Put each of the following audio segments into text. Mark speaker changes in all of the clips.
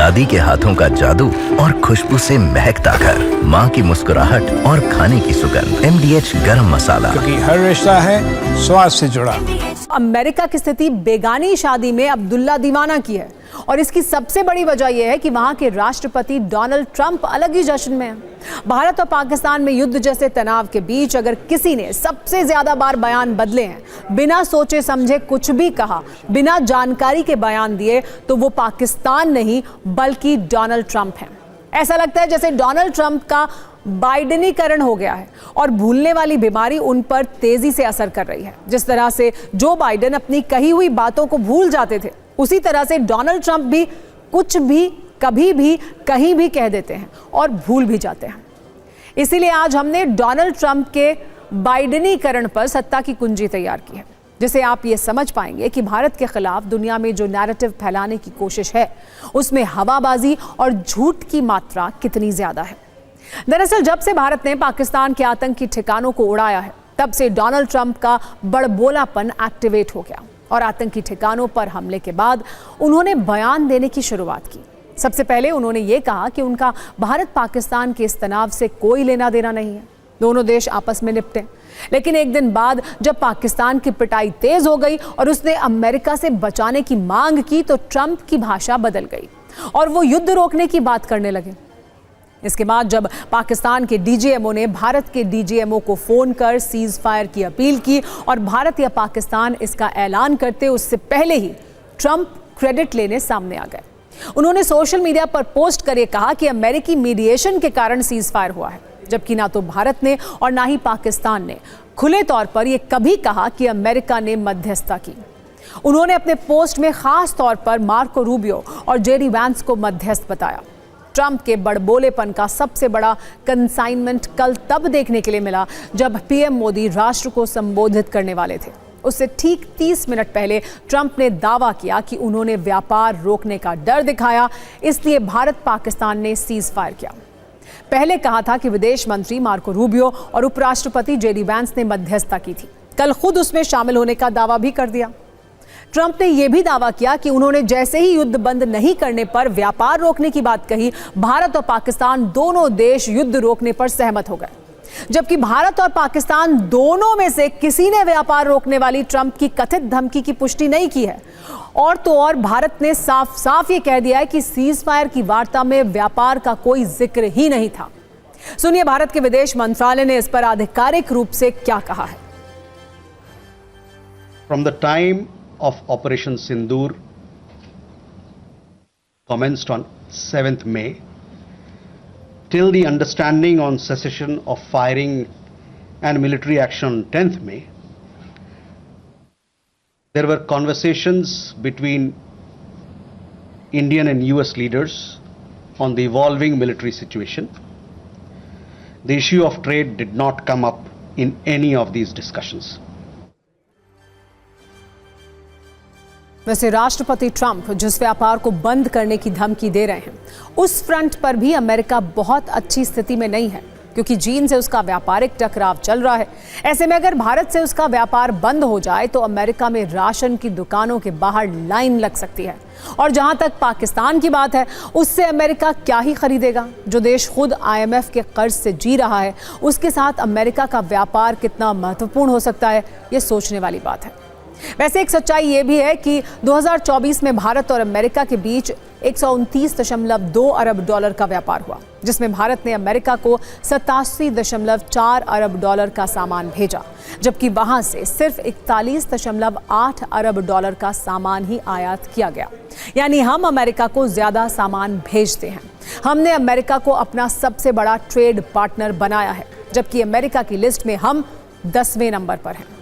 Speaker 1: दादी के हाथों का जादू और खुशबू से महकता घर, माँ की मुस्कुराहट और खाने की सुगंध। MDH गरम मसाला,
Speaker 2: क्योंकि हर रिश्ता है स्वाद से जुड़ा।
Speaker 3: अमेरिका की स्थिति बेगानी शादी में अब्दुल्ला दीवाना की है और इसकी सबसे बड़ी वजह यह है कि वहां के राष्ट्रपति डोनाल्ड ट्रंप अलग ही जश्न में हैं। भारत और पाकिस्तान में युद्ध जैसे तनाव के बीच अगर किसी ने सबसे ज्यादा बार बयान बदले हैं, बिना सोचे समझे कुछ भी कहा, बिना जानकारी के बयान दिए, तो वो पाकिस्तान नहीं बल्कि डोनाल्ड ट्रंप हैं। ऐसा लगता है जैसे डोनाल्ड ट्रंप का बाइडेनीकरण हो गया है और भूलने वाली बीमारी उन पर तेजी से असर कर रही है। जिस तरह से जो बाइडेन अपनी कही हुई बातों को भूल जाते थे, उसी तरह से डोनाल्ड ट्रंप भी कुछ भी कभी भी कहीं भी कह देते हैं और भूल भी जाते हैं। इसीलिए आज हमने डोनाल्ड ट्रंप के बाइडेनीकरण पर सत्ता की कुंजी तैयार की है, जिसे आप ये समझ पाएंगे कि भारत के खिलाफ दुनिया में जो नैरेटिव फैलाने की कोशिश है, उसमें हवाबाजी और झूठ की मात्रा कितनी ज्यादा है। दरअसल जब से भारत ने पाकिस्तान के आतंकी ठिकानों को उड़ाया है, तब से डोनाल्ड ट्रंप का बड़बोलापन एक्टिवेट हो गया और आतंकी ठिकानों पर हमले के बाद उन्होंने बयान देने की शुरुआत की। सबसे पहले उन्होंने ये कहा कि उनका भारत पाकिस्तान के इस तनाव से कोई लेना देना नहीं है, दोनों देश आपस में निपटे। लेकिन एक दिन बाद जब पाकिस्तान की पिटाई तेज हो गई और उसने अमेरिका से बचाने की मांग की, तो ट्रंप की भाषा बदल गई और वो युद्ध रोकने की बात करने लगे। इसके बाद जब पाकिस्तान के डीजीएमओ ने भारत के डीजीएमओ को फोन कर सीज फायर की अपील की और भारत या पाकिस्तान इसका ऐलान करते उससे पहले ही ट्रंप क्रेडिट लेने सामने आ गए। उन्होंने सोशल मीडिया पर पोस्ट कर कहा कि अमेरिकी मीडिएशन के कारण सीज फायर हुआ है, जबकि ना तो भारत ने और ना ही पाकिस्तान ने खुले तौर पर यह कभी कहा कि अमेरिका ने मध्यस्थता की। उन्होंने अपने पोस्ट में खास तौर पर मार्को रूबियो और जेडी वैंस को मध्यस्थ बताया। ट्रंप के बड़बोलेपन का सबसे बड़ा कंसाइनमेंट कल तब देखने के लिए मिला जब पीएम मोदी राष्ट्र को संबोधित करने वाले थे। उससे ठीक 30 मिनट पहले ट्रंप ने दावा किया कि उन्होंने व्यापार रोकने का डर दिखाया, इसलिए भारत पाकिस्तान ने सीज फायर किया। पहले कहा था कि विदेश मंत्री मार्को रूबियो और उपराष्ट्रपति जेडी वैंस ने मध्यस्थता की थी। कल खुद उसमें शामिल होने का दावा भी कर दिया। ट्रंप ने यह भी दावा किया कि उन्होंने जैसे ही युद्ध बंद नहीं करने पर व्यापार रोकने की बात कही, भारत और पाकिस्तान दोनों देश युद्ध रोकने पर सहमत हो गए। जबकि भारत और पाकिस्तान दोनों में से किसी ने व्यापार रोकने वाली ट्रंप की कथित धमकी की पुष्टि नहीं की है। और तो और भारत ने साफ साफ ये कह दिया है कि सीज फायर की वार्ता में व्यापार का कोई जिक्र ही नहीं था। सुनिए भारत के विदेश मंत्रालय ने इस पर आधिकारिक रूप से क्या कहा है।
Speaker 4: From the time of Operation Sindoor commenced on 7th May till the understanding on cessation of firing and military action on 10th May, there were conversations between Indian and US leaders on the evolving military situation. The issue of trade did not come up in any of these discussions.
Speaker 3: वैसे राष्ट्रपति Trump जिस व्यापार को बंद करने की धमकी दे रहे हैं, उस फ्रंट पर भी अमेरिका बहुत अच्छी स्थिति में नहीं है, क्योंकि चीन से उसका व्यापारिक टकराव चल रहा है। ऐसे में अगर भारत से उसका व्यापार बंद हो जाए तो अमेरिका में राशन की दुकानों के बाहर लाइन लग सकती है। और जहां तक पाकिस्तान की बात है, उससे अमेरिका क्या ही खरीदेगा। जो देश खुद IMF के कर्ज से जी रहा है, उसके साथ अमेरिका का व्यापार कितना महत्वपूर्ण हो सकता है, ये सोचने वाली बात है। वैसे एक सच्चाई ये भी है कि 2024 में भारत और अमेरिका के बीच 129.2 अरब डॉलर का व्यापार हुआ, जिसमें भारत ने अमेरिका को 87.4 अरब डॉलर का सामान भेजा, जबकि वहां से सिर्फ 41.8 अरब डॉलर का सामान ही आयात किया गया। यानी हम अमेरिका को ज्यादा सामान भेजते हैं। हमने अमेरिका को अपना सबसे बड़ा ट्रेड पार्टनर बनाया है, जबकि अमेरिका की लिस्ट में हम 10वें नंबर पर हैं।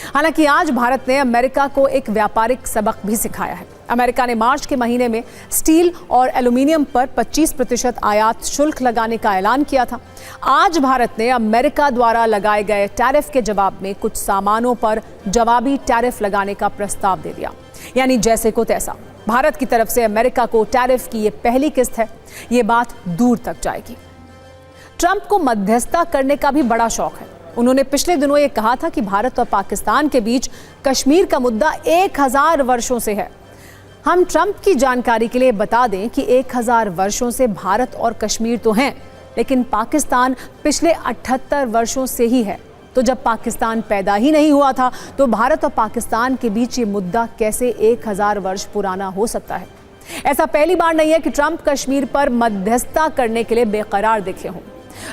Speaker 3: हालांकि आज भारत ने अमेरिका को एक व्यापारिक सबक भी सिखाया है। अमेरिका ने मार्च के महीने में स्टील और एल्यूमिनियम पर 25% आयात शुल्क लगाने का ऐलान किया था। आज भारत ने अमेरिका द्वारा लगाए गए टैरिफ के जवाब में कुछ सामानों पर जवाबी टैरिफ लगाने का प्रस्ताव दे दिया। यानी जैसे को तैसा भारत की तरफ से अमेरिका को टैरिफ की ये पहली किस्त है। ये बात दूर तक जाएगी। ट्रंप को मध्यस्थता करने का भी बड़ा शौक है। उन्होंने पिछले दिनों ये कहा था कि भारत और पाकिस्तान के बीच कश्मीर का मुद्दा 1000 वर्षों से है। हम ट्रंप की जानकारी के लिए बता दें कि 1000 वर्षों से भारत और कश्मीर तो हैं, लेकिन पाकिस्तान पिछले 78 वर्षों से ही है। तो जब पाकिस्तान पैदा ही नहीं हुआ था तो भारत और पाकिस्तान के बीच ये मुद्दा कैसे 1000 वर्ष पुराना हो सकता है? ऐसा पहली बार नहीं है कि ट्रंप कश्मीर पर मध्यस्थता करने के लिए बेकरार दिखे हों।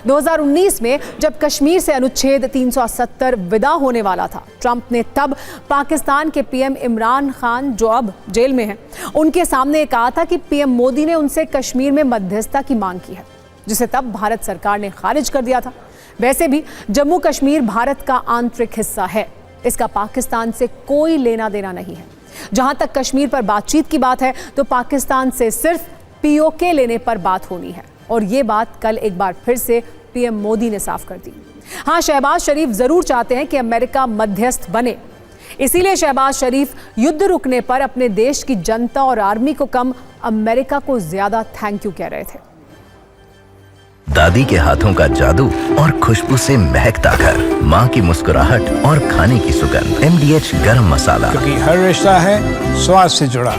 Speaker 3: 2019 में जब कश्मीर से अनुच्छेद 370 विदा होने वाला था, ट्रंप ने तब पाकिस्तान के पीएम इमरान खान, जो अब जेल में हैं, उनके सामने कहा था कि पीएम मोदी ने उनसे कश्मीर में मध्यस्थता की मांग की है, जिसे तब भारत सरकार ने खारिज कर दिया था। वैसे भी जम्मू कश्मीर भारत का आंतरिक हिस्सा है, इसका पाकिस्तान से कोई लेना देना नहीं है। जहां तक कश्मीर पर बातचीत की बात है तो पाकिस्तान से सिर्फ पीओके लेने पर बात होनी है, और ये बात कल एक बार फिर से पीएम मोदी ने साफ कर दी। हाँ, शहबाज शरीफ जरूर चाहते हैं कि अमेरिका मध्यस्थ बने, इसीलिए शहबाज शरीफ युद्ध रुकने पर अपने देश की जनता और आर्मी को कम, अमेरिका को ज्यादा थैंक यू कह रहे थे।
Speaker 1: दादी के हाथों का जादू और खुशबू से महकता घर, माँ की मुस्कुराहट और खाने की सुगंध, MDH गरम मसाला।
Speaker 2: क्योंकि हर रिश्ता है स्वाद से जुड़ा।